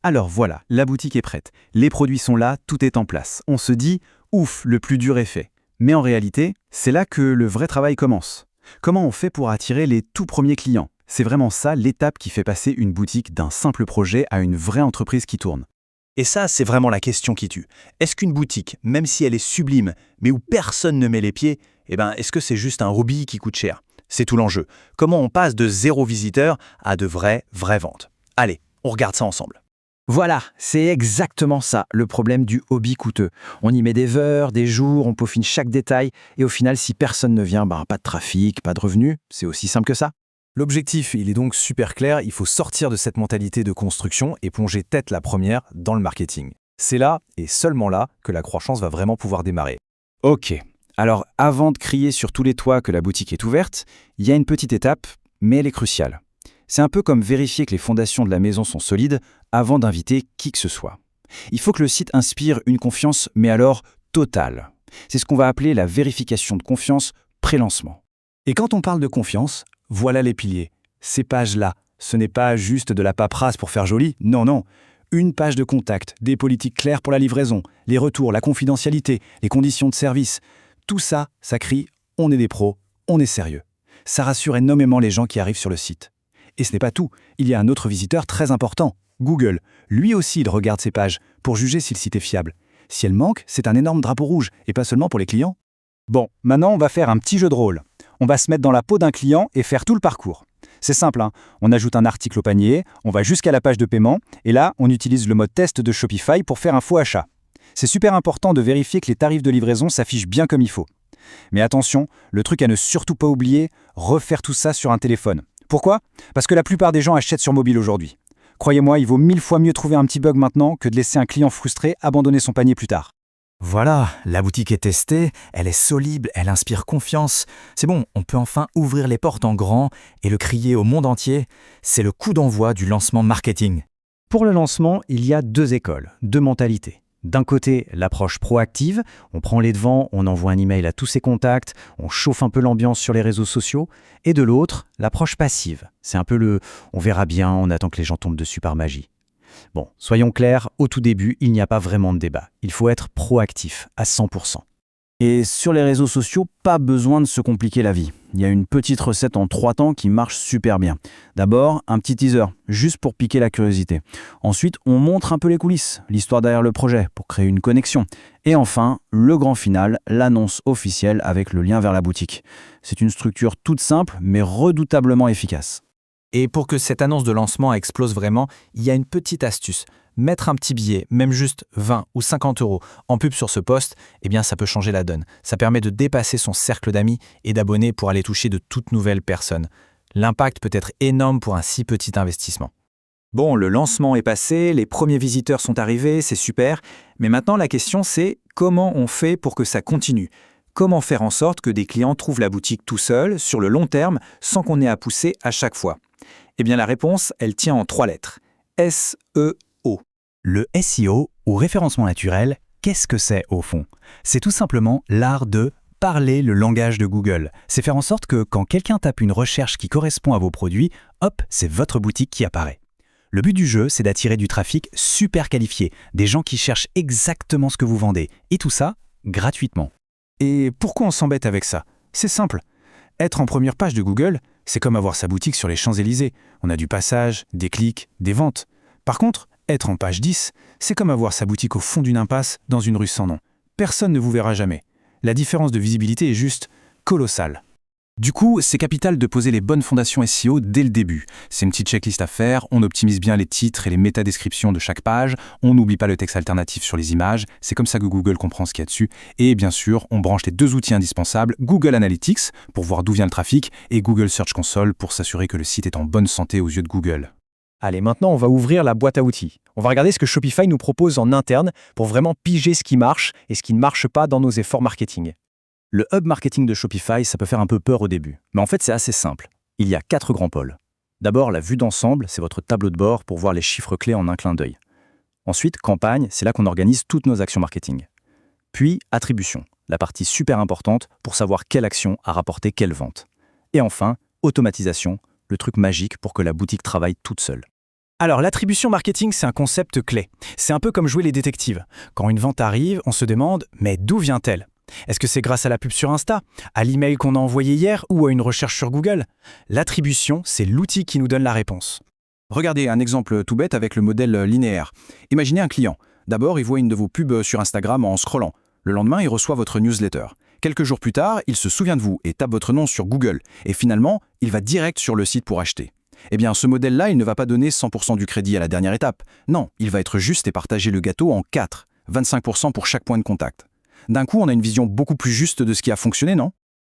Alors voilà, la boutique est prête. Les produits sont là, tout est en place. On se dit, ouf, le plus dur est fait. Mais en réalité, c'est là que le vrai travail commence. Comment on fait pour attirer les tout premiers clients? C'est vraiment ça l'étape qui fait passer une boutique d'un simple projet à une vraie entreprise qui tourne. Et ça, c'est vraiment la question qui tue. Est-ce qu'une boutique, même si elle est sublime, mais où personne ne met les pieds, est-ce que c'est juste un hobby qui coûte cher? C'est tout l'enjeu. Comment on passe de 0 visiteur à de vraies ventes? Allez, on regarde ça ensemble. Voilà, c'est exactement ça, le problème du hobby coûteux. On y met des heures, des jours, on peaufine chaque détail, et au final, si personne ne vient, pas de trafic, pas de revenus, c'est aussi simple que ça. L'objectif, il est donc super clair, il faut sortir de cette mentalité de construction et plonger tête la première dans le marketing. C'est là, et seulement là, que la croissance va vraiment pouvoir démarrer. Ok, alors avant de crier sur tous les toits que la boutique est ouverte, il y a une petite étape, mais elle est cruciale. C'est un peu comme vérifier que les fondations de la maison sont solides avant d'inviter qui que ce soit. Il faut que le site inspire une confiance, mais alors totale. C'est ce qu'on va appeler la vérification de confiance pré-lancement. Et quand on parle de confiance, voilà les piliers. Ces pages-là, ce n'est pas juste de la paperasse pour faire joli, non. Une page de contact, des politiques claires pour la livraison, les retours, la confidentialité, les conditions de service. Tout ça, ça crie « on est des pros, on est sérieux ». Ça rassure énormément les gens qui arrivent sur le site. Et ce n'est pas tout, il y a un autre visiteur très important, Google. Lui aussi, il regarde ces pages pour juger si le site est fiable. Si elle manque, c'est un énorme drapeau rouge, et pas seulement pour les clients. Bon, maintenant on va faire un petit jeu de rôle. On va se mettre dans la peau d'un client et faire tout le parcours. C'est simple, on ajoute un article au panier, on va jusqu'à la page de paiement, et là, on utilise le mode test de Shopify pour faire un faux achat. C'est super important de vérifier que les tarifs de livraison s'affichent bien comme il faut. Mais attention, le truc à ne surtout pas oublier, refaire tout ça sur un téléphone. Pourquoi? Parce que la plupart des gens achètent sur mobile aujourd'hui. Croyez-moi, il vaut 1000 fois mieux trouver un petit bug maintenant que de laisser un client frustré abandonner son panier plus tard. Voilà, la boutique est testée, elle est solide, elle inspire confiance. C'est bon, on peut enfin ouvrir les portes en grand et le crier au monde entier. C'est le coup d'envoi du lancement marketing. Pour le lancement, il y a 2 écoles, 2 mentalités. D'un côté, l'approche proactive, on prend les devants, on envoie un email à tous ses contacts, on chauffe un peu l'ambiance sur les réseaux sociaux. Et de l'autre, l'approche passive. C'est un peu le « on verra bien, on attend que les gens tombent dessus par magie ». Bon, soyons clairs, au tout début, il n'y a pas vraiment de débat. Il faut être proactif, à 100%. Et sur les réseaux sociaux, pas besoin de se compliquer la vie. Il y a une petite recette en 3 temps qui marche super bien. D'abord, un petit teaser, juste pour piquer la curiosité. Ensuite, on montre un peu les coulisses, l'histoire derrière le projet, pour créer une connexion. Et enfin, le grand final, l'annonce officielle avec le lien vers la boutique. C'est une structure toute simple, mais redoutablement efficace. Et pour que cette annonce de lancement explose vraiment, il y a une petite astuce. Mettre un petit billet, même juste 20 ou 50 € en pub sur ce post, ça peut changer la donne. Ça permet de dépasser son cercle d'amis et d'abonnés pour aller toucher de toutes nouvelles personnes. L'impact peut être énorme pour un si petit investissement. Bon, le lancement est passé, les premiers visiteurs sont arrivés, c'est super. Mais maintenant, la question c'est comment on fait pour que ça continue? Comment faire en sorte que des clients trouvent la boutique tout seuls, sur le long terme, sans qu'on ait à pousser à chaque fois? La réponse, elle tient en 3 lettres. SEO. Le SEO, ou référencement naturel, qu'est-ce que c'est au fond? C'est tout simplement l'art de parler le langage de Google. C'est faire en sorte que quand quelqu'un tape une recherche qui correspond à vos produits, hop, c'est votre boutique qui apparaît. Le but du jeu, c'est d'attirer du trafic super qualifié, des gens qui cherchent exactement ce que vous vendez, et tout ça gratuitement. Et pourquoi on s'embête avec ça? C'est simple. Être en première page de Google, c'est comme avoir sa boutique sur les Champs-Élysées. On a du passage, des clics, des ventes. Par contre, être en page 10, c'est comme avoir sa boutique au fond d'une impasse dans une rue sans nom. Personne ne vous verra jamais. La différence de visibilité est juste colossale. Du coup, c'est capital de poser les bonnes fondations SEO dès le début. C'est une petite checklist à faire, on optimise bien les titres et les métadescriptions de chaque page, on n'oublie pas le texte alternatif sur les images, c'est comme ça que Google comprend ce qu'il y a dessus, et bien sûr, on branche les 2 outils indispensables, Google Analytics, pour voir d'où vient le trafic, et Google Search Console, pour s'assurer que le site est en bonne santé aux yeux de Google. Allez, maintenant, on va ouvrir la boîte à outils. On va regarder ce que Shopify nous propose en interne pour vraiment piger ce qui marche et ce qui ne marche pas dans nos efforts marketing. Le hub marketing de Shopify, ça peut faire un peu peur au début. Mais en fait, c'est assez simple. Il y a 4 grands pôles. D'abord, la vue d'ensemble, c'est votre tableau de bord pour voir les chiffres clés en un clin d'œil. Ensuite, campagne, c'est là qu'on organise toutes nos actions marketing. Puis, attribution, la partie super importante pour savoir quelle action a rapporté quelle vente. Et enfin, automatisation, le truc magique pour que la boutique travaille toute seule. Alors, l'attribution marketing, c'est un concept clé. C'est un peu comme jouer les détectives. Quand une vente arrive, on se demande « mais d'où vient-elle » Est-ce que c'est grâce à la pub sur Insta, à l'email qu'on a envoyé hier ou à une recherche sur Google? L'attribution, c'est l'outil qui nous donne la réponse. Regardez un exemple tout bête avec le modèle linéaire. Imaginez un client. D'abord, il voit une de vos pubs sur Instagram en scrollant. Le lendemain, il reçoit votre newsletter. Quelques jours plus tard, il se souvient de vous et tape votre nom sur Google. Et finalement, il va direct sur le site pour acheter. Eh bien, ce modèle-là, il ne va pas donner 100% du crédit à la dernière étape. Non, il va être juste et partager le gâteau en 4, 25% pour chaque point de contact. D'un coup, on a une vision beaucoup plus juste de ce qui a fonctionné, non?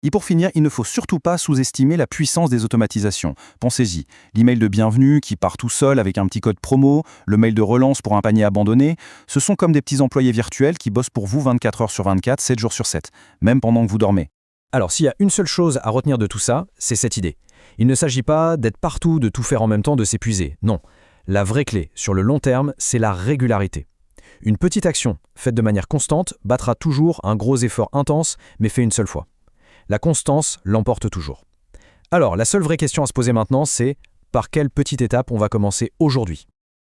Et pour finir, il ne faut surtout pas sous-estimer la puissance des automatisations. Pensez-y, l'email de bienvenue qui part tout seul avec un petit code promo, le mail de relance pour un panier abandonné, ce sont comme des petits employés virtuels qui bossent pour vous 24 heures sur 24, 7 jours sur 7, même pendant que vous dormez. Alors, s'il y a une seule chose à retenir de tout ça, c'est cette idée. Il ne s'agit pas d'être partout, de tout faire en même temps, de s'épuiser. Non. La vraie clé, sur le long terme, c'est la régularité. Une petite action, faite de manière constante, battra toujours un gros effort intense, mais fait une seule fois. La constance l'emporte toujours. Alors, la seule vraie question à se poser maintenant, c'est par quelle petite étape on va commencer aujourd'hui ?